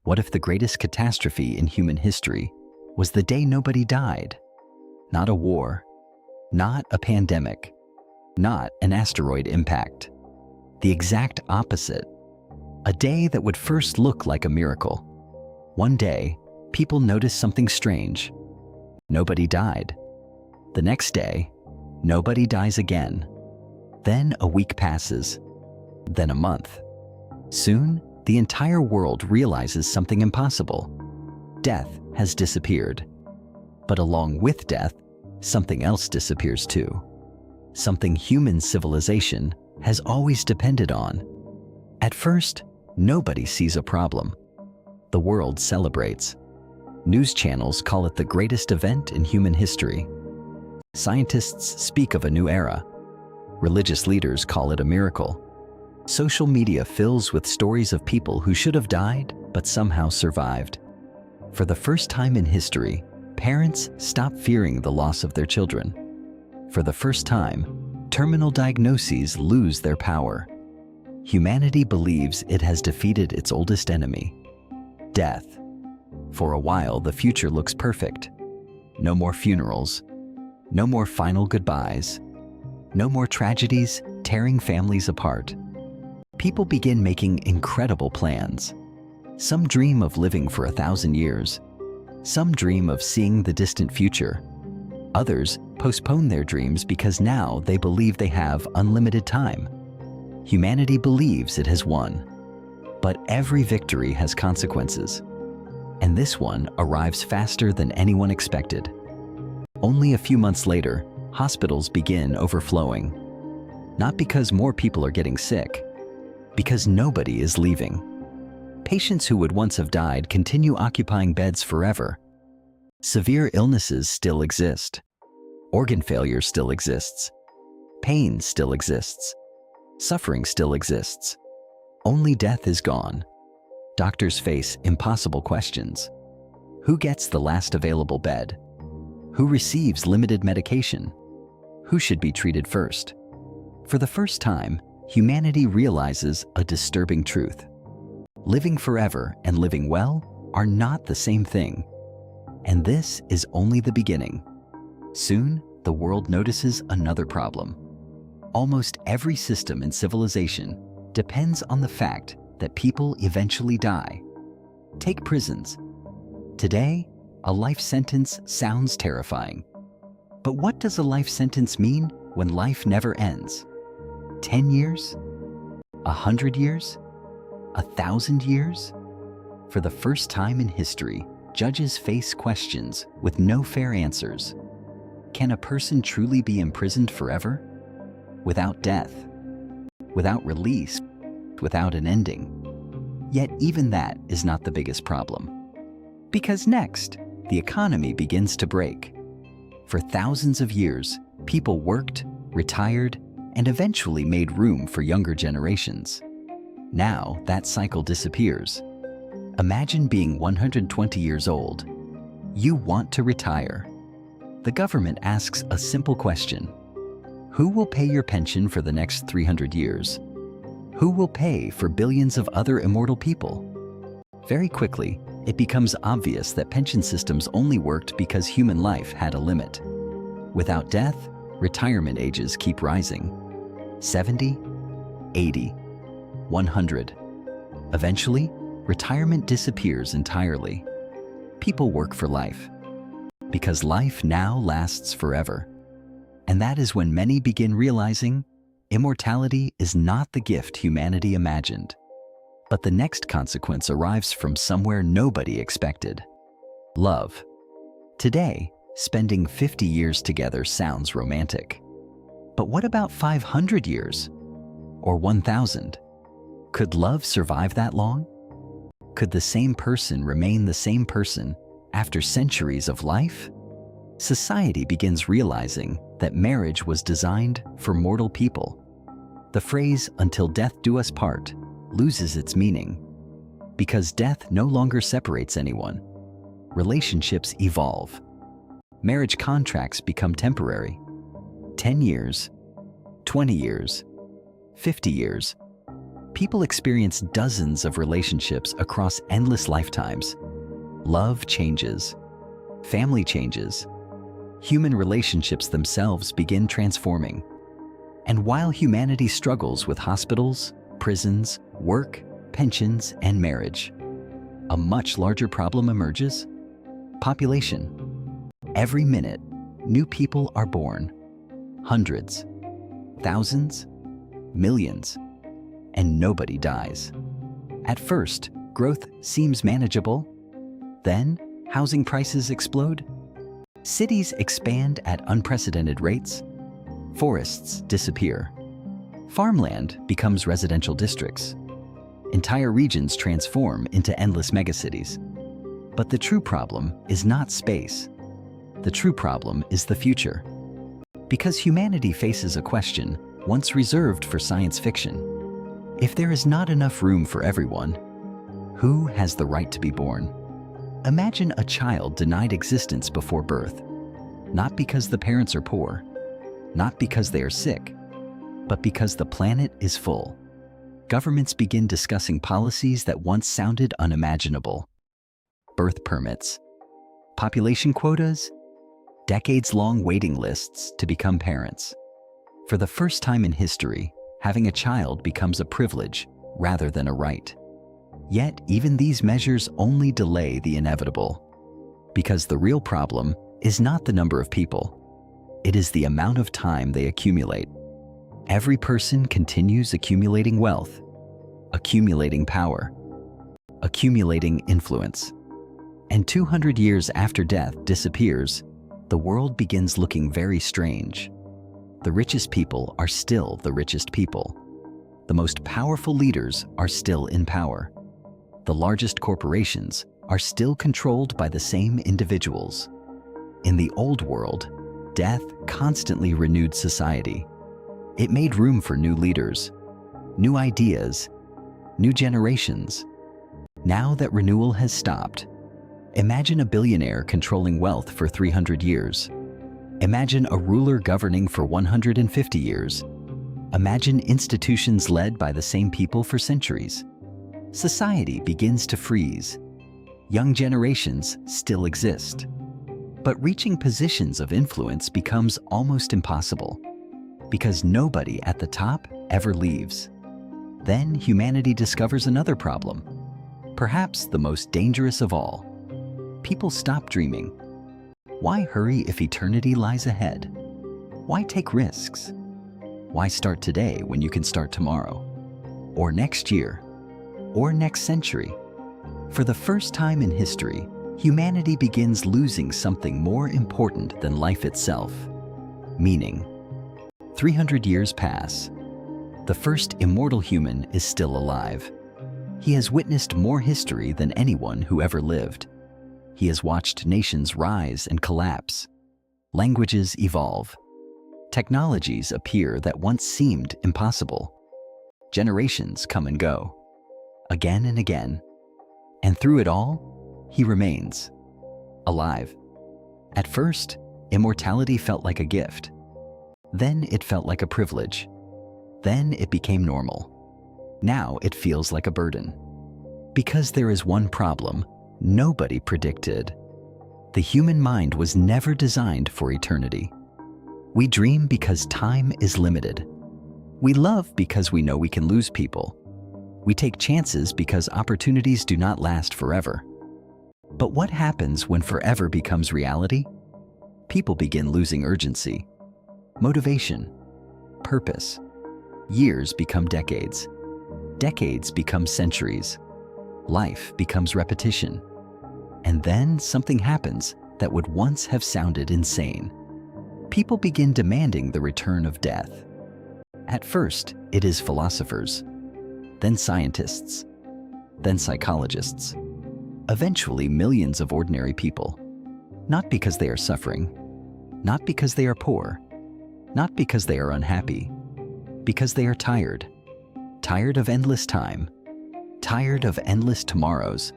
What if the greatest catastrophe in human history was the day nobody died? Not a war, not a pandemic, not an asteroid impact. The exact opposite. A day that would first look like a miracle. One day, people noticed something strange. Nobody died. The next day, nobody dies again. Then a week passes. Then a month. Soon, the entire world realizes something impossible. Death has disappeared. But along with death, something else disappears too. Something human civilization has always depended on. At first, nobody sees a problem. The world celebrates. News channels call it the greatest event in human history. Scientists speak of a new era. Religious leaders call it a miracle. Social media fills with stories of people who should have died but somehow survived. For the first time in history, parents stop fearing the loss of their children. For the first time, terminal diagnoses lose their power. Humanity believes it has defeated its oldest enemy, death. For a while, the future looks perfect. No more funerals, no more final goodbyes, no more tragedies tearing families apart. People begin making incredible plans. Some dream of living for 1,000 years. Some dream of seeing the distant future. Others postpone their dreams because now they believe they have unlimited time. Humanity believes it has won. But every victory has consequences. And this one arrives faster than anyone expected. Only a few months later, hospitals begin overflowing. Not because more people are getting sick, because nobody is leaving. Patients who would once have died continue occupying beds forever. Severe illnesses still exist. Organ failure still exists. Pain still exists. Suffering still exists. Only death is gone. Doctors face impossible questions. Who gets the last available bed? Who receives limited medication? Who should be treated first? For the first time, humanity realizes a disturbing truth. Living forever and living well are not the same thing. And this is only the beginning. Soon, the world notices another problem. Almost every system in civilization depends on the fact that people eventually die. Take prisons. Today, a life sentence sounds terrifying. But what does a life sentence mean when life never ends? 10 years? 100 years? 1,000 years? For the first time in history, judges face questions with no fair answers. Can a person truly be imprisoned forever? Without death? Without release? Without an ending? Yet even that is not the biggest problem. Because next, the economy begins to break. For thousands of years, people worked, retired, and eventually made room for younger generations. Now, that cycle disappears. Imagine being 120 years old. You want to retire. The government asks a simple question. Who will pay your pension for the next 300 years? Who will pay for billions of other immortal people? Very quickly, it becomes obvious that pension systems only worked because human life had a limit. Without death, retirement ages keep rising. 70, 80, 100. Eventually, retirement disappears entirely. People work for life. Because life now lasts forever. And that is when many begin realizing immortality is not the gift humanity imagined. But the next consequence arrives from somewhere nobody expected. Love. Today, spending 50 years together sounds romantic. But what about 500 years? Or 1,000? Could love survive that long? Could the same person remain the same person after centuries of life? Society begins realizing that marriage was designed for mortal people. The phrase, "until death do us part," loses its meaning. Because death no longer separates anyone. Relationships evolve. Marriage contracts become temporary. 10 years, 20 years, 50 years. People experience dozens of relationships across endless lifetimes. Love changes. Family changes. Human relationships themselves begin transforming. And while humanity struggles with hospitals, prisons, work, pensions, and marriage, a much larger problem emerges: population. Every minute, new people are born. Hundreds, thousands, millions, and nobody dies. At first, growth seems manageable. Then, housing prices explode. Cities expand at unprecedented rates. Forests disappear. Farmland becomes residential districts. Entire regions transform into endless megacities. But the true problem is not space. The true problem is the future. Because humanity faces a question once reserved for science fiction. If there is not enough room for everyone, who has the right to be born? Imagine a child denied existence before birth, not because the parents are poor, not because they are sick, but because the planet is full. Governments begin discussing policies that once sounded unimaginable. Birth permits, population quotas, decades-long waiting lists to become parents. For the first time in history, having a child becomes a privilege rather than a right. Yet, even these measures only delay the inevitable. Because the real problem is not the number of people. It is the amount of time they accumulate. Every person continues accumulating wealth, accumulating power, accumulating influence. And 200 years after death disappears, the world begins looking very strange. The richest people are still the richest people. The most powerful leaders are still in power. The largest corporations are still controlled by the same individuals. In the old world, death constantly renewed society. It made room for new leaders, new ideas, new generations. Now that renewal has stopped, imagine a billionaire controlling wealth for 300 years. Imagine a ruler governing for 150 years. Imagine institutions led by the same people for centuries. Society begins to freeze. Young generations still exist. But reaching positions of influence becomes almost impossible, because nobody at the top ever leaves. Then humanity discovers another problem, perhaps the most dangerous of all. People stop dreaming. Why hurry if eternity lies ahead? Why take risks? Why start today when you can start tomorrow? Or next year? Or next century? For the first time in history, humanity begins losing something more important than life itself: meaning. 300 years pass. The first immortal human is still alive. He has witnessed more history than anyone who ever lived. He has watched nations rise and collapse, languages evolve, technologies appear that once seemed impossible. Generations come and go, again and again, and through it all, he remains alive. At first, immortality felt like a gift. Then it felt like a privilege. Then it became normal. Now it feels like a burden. Because there is one problem nobody predicted. The human mind was never designed for eternity. We dream because time is limited. We love because we know we can lose people. We take chances because opportunities do not last forever. But what happens when forever becomes reality? People begin losing urgency, motivation, purpose. Years become decades. Decades become centuries. Life becomes repetition. And then something happens that would once have sounded insane. People begin demanding the return of death. At first, it is philosophers, then scientists, then psychologists. Eventually, millions of ordinary people. Not because they are suffering, not because they are poor, not because they are unhappy, because they are tired. Tired of endless time, tired of endless tomorrows,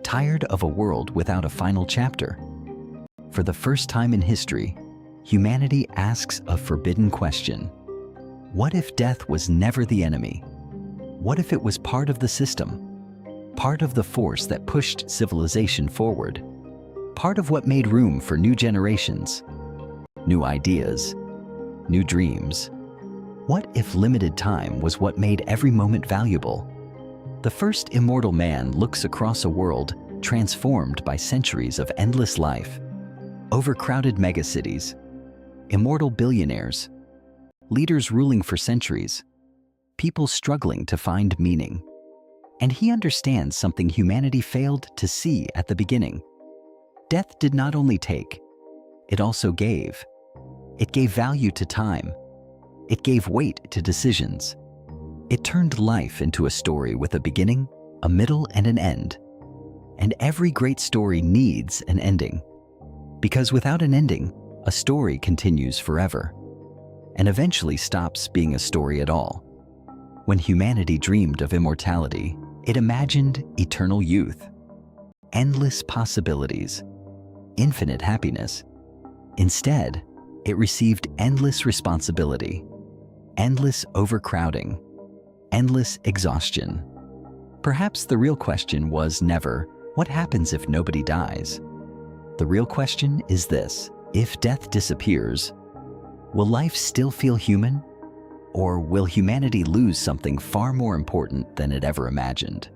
tired of a world without a final chapter. For the first time in history, humanity asks a forbidden question. What if death was never the enemy? What if it was part of the system? Part of the force that pushed civilization forward? Part of what made room for new generations, new ideas, new dreams? What if limited time was what made every moment valuable? The first immortal man looks across a world transformed by centuries of endless life. Overcrowded megacities, immortal billionaires, leaders ruling for centuries, people struggling to find meaning. And he understands something humanity failed to see at the beginning. Death did not only take, it also gave. It gave value to time. It gave weight to decisions. It turned life into a story with a beginning, a middle, and an end. And every great story needs an ending. Because without an ending, a story continues forever, and eventually stops being a story at all. When humanity dreamed of immortality, it imagined eternal youth, endless possibilities, infinite happiness. Instead, it received endless responsibility, endless overcrowding, endless exhaustion. Perhaps the real question was never, what happens if nobody dies? The real question is this: if death disappears, will life still feel human? Or will humanity lose something far more important than it ever imagined?